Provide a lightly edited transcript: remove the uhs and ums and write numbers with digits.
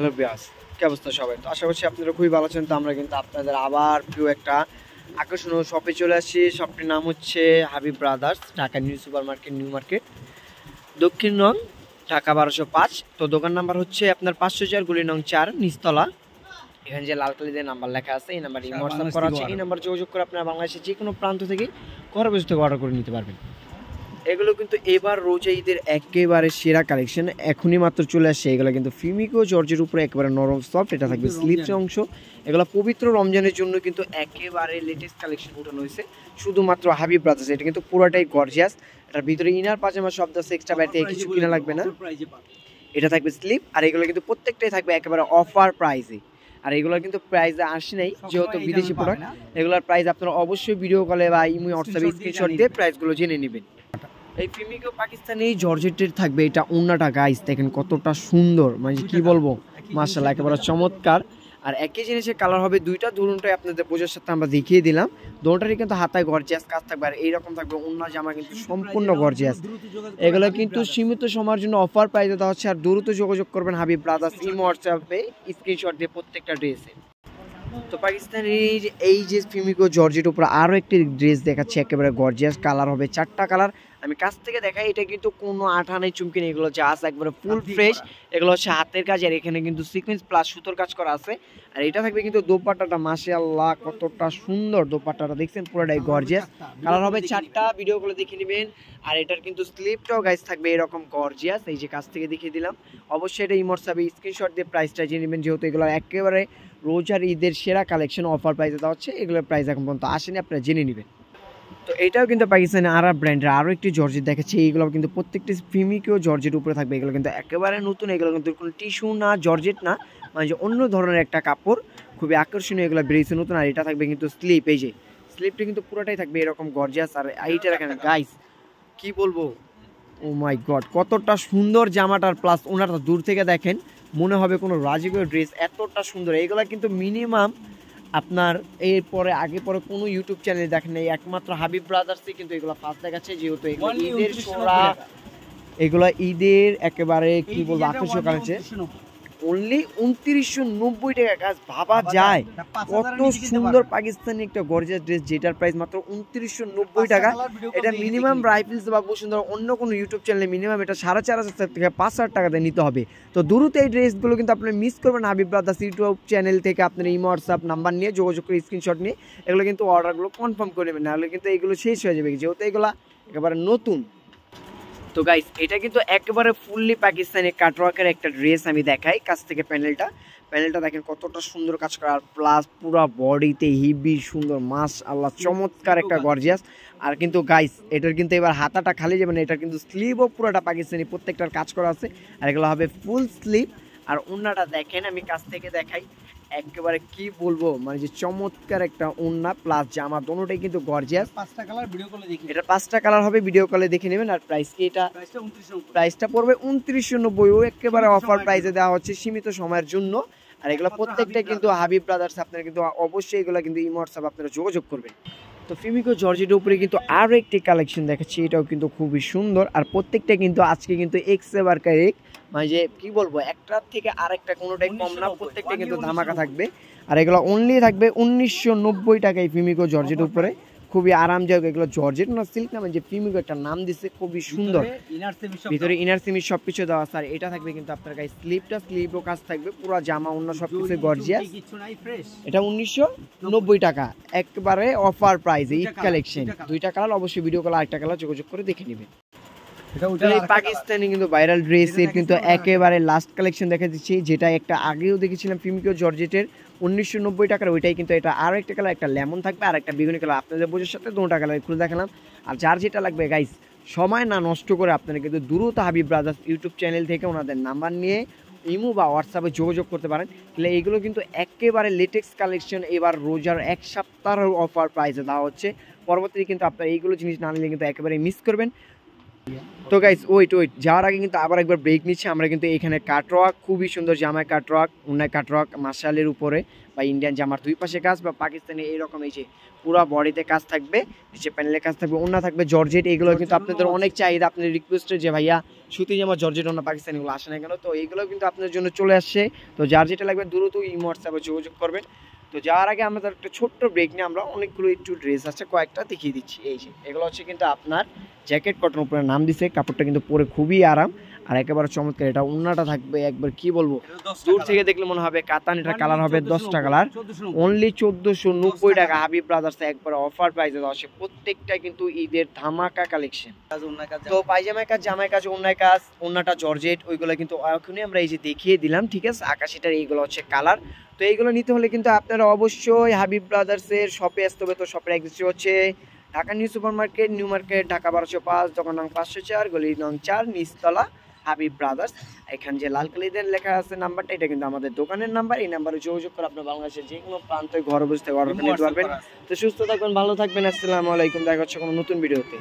Hello বিয়াস, কি অবস্থা সবাই? তো আশা করছি আপনারা খুবই ভালো আছেন। তো আমরা কিন্তু আপনাদের আবার প্রিয় একটা আকর্ষণীয় শপে চলে আসছি। শপটির নাম হচ্ছে Habib brothers, Dhaka new super market, new market, দক্ষিণ নং, ঢাকা 1205। তো দোকান নাম্বার হচ্ছে আপনার 504 গুলি নং 4, নিচতলা। এখানে যে লাল কালি দিয়ে নাম্বার লেখা আছে, এই নাম্বার হোয়াটসঅ্যাপ করা আছে। এই নাম্বার যোগাযোগ করে আপনারা বাংলাদেশের যে কোনো প্রান্ত থেকে ঘরে বসে থেকে অর্ডার করে নিতে পারবেন। এগুলো কিন্তু এবার রোজা ঈদের একেবারে সেরা কালেকশন, এখনই মাত্র চলে আসছে। এগুলো কিন্তু ফিমিকো জর্জের উপরে একেবারে নরম সফট, এটা থাকবে স্লিপস অংশ। এগুলো পবিত্র রমজানের জন্য কিন্তু একেবারে লেটেস্ট কালেকশন উঠানো হয়েছে শুধুমাত্র হাবিব ব্রাদার্স। এটা কিন্তু পুরোটাই গর্জিয়াস। এটার ভিতরে ইনার পাজামা শব্দ আছে, এক্সট্রা বাইরে কিছু কিনা লাগবে না। এটা থাকবে স্লিপ, আর এগুলো কিন্তু প্রত্যেকটাই থাকবে একেবারে অফার প্রাইসে। আর এগুলো কিন্তু প্রাইসে আসে নাই, যেহেতু বিদেশি প্রোডাক্ট। এগুলোর প্রাইস আপনারা অবশ্যই ভিডিও কলে বা ইমো হোয়াটসঅ্যাপে স্ক্রিনশট দিয়ে প্রাইসগুলো জেনে নেবেন। এই ফিমিকো পাকিস্তানি জর্জেটের থাকবে এটা ওন্নাটা। গাইস দেখেন কতটা সুন্দর, মানে কি বলবো, মাশাআল্লাহ একেবারে চমৎকার। আর একই জিনিসের কালার হবে দুইটা, দুটোটাই আপনাদের বোঝার সাথে আমরা দেখিয়ে দিলাম। দুটোটারই কিন্তু হাতায় গর্জিয়াস কাজ থাকবে, আর এইরকম থাকবে ওন্না জামা কিন্তু সম্পূর্ণ গর্জিয়াস। এগুলো কিন্তু সীমিত সময়ের জন্য অফার প্রাইসে দেওয়া হচ্ছে। আর দ্রুত যোগাযোগ করবেন হাবিব ব্রাদার্স ইমো হোয়াটসঅ্যাপে স্ক্রিনশট দিয়ে প্রত্যেকটা ড্রেসে। তো পাকিস্তানের এই যে ফিমিকো জর্জেট উপরে আরও একটি ড্রেস দেখাচ্ছে, একেবারে গর্জিয়াস। কালার হবে 4টা কালার, আমি কাছ থেকে দেখাই। এটা কিন্তু কোনো আঠা নেই, চুমকি নেই, এগুলো জাস্ট একবারে ফুল ফ্রেশ। এগুলো হচ্ছে হাতের কাজ, আর এখানে কিন্তু সিকোয়েন্স প্লাস সুতোর কাজ করা আছে। আর এটা থাকবে কিন্তু দোপাট্টাটা, মাশাআল্লাহ কতটা সুন্দর দোপাট্টাটা, দেখছেন পুরোটাই গর্জিয়াস। কালার হবে 4টা, ভিডিও করে দেখে নেবেন। আর এটার কিন্তু স্লিপটাও গাইস থাকবে এরকম গর্জিয়াস, এই যে কাছ থেকে দেখিয়ে দিলাম। অবশ্যই এটা ইমোটসঅ্যাপে স্ক্রিনশট দিয়ে প্রাইসটা জেনে নেবেন, যেহেতু এগুলো একেবারে রোজার ঈদের সেরা কালেকশন অফার প্রাইসে দেওয়া হচ্ছে। এগুলোর প্রাইস এখন পর্যন্ত আসেনি, আপনারা জেনে নেবেন। তো এটাও কিন্তু পাকিস্তানি আরব ব্র্যান্ডের আরও একটি জর্জেট দেখাচ্ছে। এইগুলো কিন্তু প্রত্যেকটি ফিমিকেও জর্জেট উপরে থাকবে। এগুলো কিন্তু একেবারে নতুন, এগুলো কিন্তু কোনো টিস্যু না, জর্জেট না, মানে যে অন্য ধরনের একটা কাপড়, খুবই আকর্ষণীয়। এগুলো বেরিয়েছে নতুন। আর এটা থাকবে কিন্তু স্লিপ, এই যে স্লিপটা কিন্তু পুরোটাই থাকবে এরকম গর্জিয়াস। আর এইটা দেখেন গাইস, কি বলবো, ও মাই গড কতটা সুন্দর জামাটার, প্লাস ওনারা দূর থেকে দেখেন মনে হবে কোনো রাজকীয় ড্রেস, এতটা সুন্দর। এইগুলা কিন্তু মিনিমাম আপনার এরপরে আগে পরে কোনো ইউটিউব চ্যানেলে দেখেন নাই, একমাত্র হাবিব ব্রাদার্সই কিন্তু এগুলো ফার্স্ট দেখাচ্ছে। যেহেতু এগুলো ঈদের সোরা, এগুলো ঈদের একেবারে কি বলবো আকর্ষণ কালেকশন। অনলি 2990 টাকা। কাজ ভাবা যায় কত সুন্দর পাকিস্তানি একটা গর্জিয়াস ড্রেস, যেটার প্রাইস মাত্র 2990 টাকা। এটা মিনিমাম রাইফেলস বা বসুন্ধরা অন্য কোনো ইউটিউব চ্যানেলে মিনিমাম এটা 4500 থেকে 5000 টাকাতে নিতে হবে। তো দ্রুত এই ড্রেসগুলো কিন্তু আপনি মিস করবেন। হাবিব ব্রাদার্স ইউটিউব চ্যানেল থেকে আপনার ইমো হোয়াটসঅ্যাপ নাম্বার নিয়ে যোগাযোগ করে স্ক্রিনশট নিয়ে এগুলো কিন্তু অর্ডারগুলো কনফার্ম করে নেবেন, নাহলে কিন্তু এগুলো শেষ হয়ে যাবে, যেহেতু এগুলো একেবারে নতুন। তো গাইস এটা কিন্তু একেবারে ফুললি পাকিস্তানি কাটওয়ার্কের একটা ড্রেস, আমি দেখাই কাছ থেকে। প্যানেলটা দেখেন কতটা সুন্দর কাজ করা, আর প্লাস পুরো বডিতে হিবি সুন্দর, মাশাআল্লাহ চমৎকার একটা গর্জিয়াস। আর কিন্তু গাইস এটার কিন্তু এবার হাতাটা খালি যাবে না, এটার কিন্তু স্লিভও পুরোটা পাকিস্তানি, প্রত্যেকটার কাজ করা আছে। আর এগুলো হবে ফুল স্লিভ। আর ওন্নাটা দেখেন, আমি কাছ থেকে দেখাই, একেবারে কি বলবো, মানে যে চমৎকার একটা ওন্না প্লাস জামা, দোনোটাই কিন্তু গর্জিয়াস। 5টা কালার ভিডিও কলে দেখি, এটা 5টা কালার হবে, ভিডিও কলে দেখে নেবেন। আর প্রাইস কি, এটা প্রাইসটা পড়বে 2990। ও একেবারে অফার প্রাইসে দেওয়া হচ্ছে সীমিত সময়ের জন্য। আর এগুলো প্রত্যেকটা কিন্তু হাবিব ব্রাদার্স, আপনারা কিন্তু অবশ্যই এগুলো কিন্তু ইমো হোয়াটসঅ্যাপ আপনারা যোগাযোগ করবেন। তো ফিমিকো জর্জেটের উপরে কিন্তু আরও একটি কালেকশন দেখাচ্ছি, এটাও কিন্তু খুবই সুন্দর। আর প্রত্যেকটা কিন্তু আজকে কিন্তু এক্স, মানে যে কি বলবো, একটার থেকে আরেকটা কোনোটাই কম না, প্রত্যেকটা কিন্তু ধামাকা থাকবে। আর এগুলো অনলি থাকবে 1990 টাকায় ফিমিকো জর্জেটের উপরে, খুবই আরামদায়ক। এগুলো জর্জেট না সিল্ক না, মানে যে ফিমিকো একটা নাম দিচ্ছে, খুবই সুন্দর। ভিতরে ইনার সিমি সবকিছু দেওয়া আছে। আর এটা থাকবে কিন্তু আপনার গায়ে স্লিপও কাজ থাকবে, পুরো জামা অন্য সবকিছু গর্জিয়াস। এটা 1990 টাকা, একবারে অফার প্রাইসে ঈদ কালেকশন। দুইটা কালার, অবশ্যই ভিডিও কল আরেকটা কালার যোগাযোগ করে দেখে নেবেন। পাকিস্তানি কিন্তু ভাইরাল ড্রেসের কিন্তু একেবারে লাস্ট কালেকশন দেখা দিচ্ছি, যেটা একটা আগেও দেখেছিলাম ফিমিকো জর্জেটের 1990 টাকার, ওইটাই কিন্তু এটা আরও একটা কালার, একটা লেমন থাকবে আর একটা বেগুনি কালার। আপনাদের বোঝার সাথে দুটো কালার খুলে দেখালাম। আর যার যেটা লাগবে গাইস, সময় না নষ্ট করে আপনারা কিন্তু দ্রুত হাবিব ব্রাদার্স ইউটিউব চ্যানেল থেকে ওনাদের নাম্বার নিয়ে ইমো বা হোয়াটসঅ্যাপে যোগাযোগ করতে পারেন। তাহলে এইগুলো কিন্তু একেবারে লেটেক্স কালেকশন, এবার রোজার এক সপ্তাহের অফার প্রাইসে দেওয়া হচ্ছে। পরবর্তীতে কিন্তু আপনারা এইগুলো জিনিস না নিলে কিন্তু একেবারে মিস করবেন। তো গাইস ওয়েট যাওয়ার আগে কিন্তু আবার একবার ব্রেক নিচ্ছে। আমরা কিন্তু এখানে কাটওয়ার্ক, খুবই সুন্দর জামায় কাটওয়ার্ক, উন্নায় কাটওয়ার্ক, মার্শালের উপরে বা ইন্ডিয়ান জামার দুই পাশে কাজ বা পাকিস্তানি এইরকম এই যে পুরো বডিতে কাজ থাকবে, নিচে প্যানেলে কাজ থাকবে, ওন্না থাকবে জর্জেট। এগুলো কিন্তু আপনাদের অনেক চাহিদা, আপনাদের রিকোয়েস্টে যে ভাইয়া সুতি জামা জর্জেট ওন্না পাকিস্তানি এগুলো আসে না কেন, তো এইগুলো কিন্তু আপনাদের জন্য চলে আসছে। তো যার যেটা লাগবে দ্রুত ইমো হোয়াটসঅ্যাপে যোগাযোগ করবেন। তো যাওয়ার আগে আমাদের একটা ছোট্ট ব্রেক নিয়ে আমরা অনেকগুলো একটু ড্রেস আছে কয়েকটা দেখিয়ে দিচ্ছি। এই যে এগুলো হচ্ছে কিন্তু আপনার জ্যাকেট কটন উপরে নাম দিছে, কাপড়টা কিন্তু পরে খুবই আরাম আর একেবারে চমৎকার। এটা উন্নাটা থাকবে একবার কি বলবো, দূর থেকে দেখলে মনে হবে কাতান। এটা কালার হবে 10টা কালার, অনলি 1490 টাকা। হাবিব ব্রাদার্স একবার অফার প্রাইসে দেওয়া আছে, প্রত্যেকটা কিন্তু ঈদের ধামাকা কালেকশন। তো পায়জামায় কাজ, জামায় কাজ, ওন্নায় কাজ, ওন্নাটা জর্জেট, ওইগুলো কিন্তু এখনই আমরা এই যে দেখিয়ে দিলাম, ঠিক আছে। আকাশিটার এইগুলো হচ্ছে কালার। তো এইগুলো নিতে হলে কিন্তু আপনারা অবশ্যই হাবিব ব্রাদার্সের শপে আসতে হবে। তো শপের অ্যাড্রেস হচ্ছে Dhaka new super market, new market, Dhaka 1205, দোকান নং 504, গলি নং 4, নিচতলা, হাবিব ব্রাদার্স। এখানে যে লাল কালিদের লেখা আছে নাম্বারটা, এটা কিন্তু আমাদের দোকানের নাম্বার। এই নাম্বারে যোগাযোগ করে আপনার বাংলাদেশের যে কোনো প্রান্তে ঘরে বসে থেকে অর্ডার নিতে পারবেন। তো সুস্থ থাকবেন, ভালো থাকবেন, আসসালামু আলাইকুম, দেখা হচ্ছে কোনো নতুন ভিডিওতে।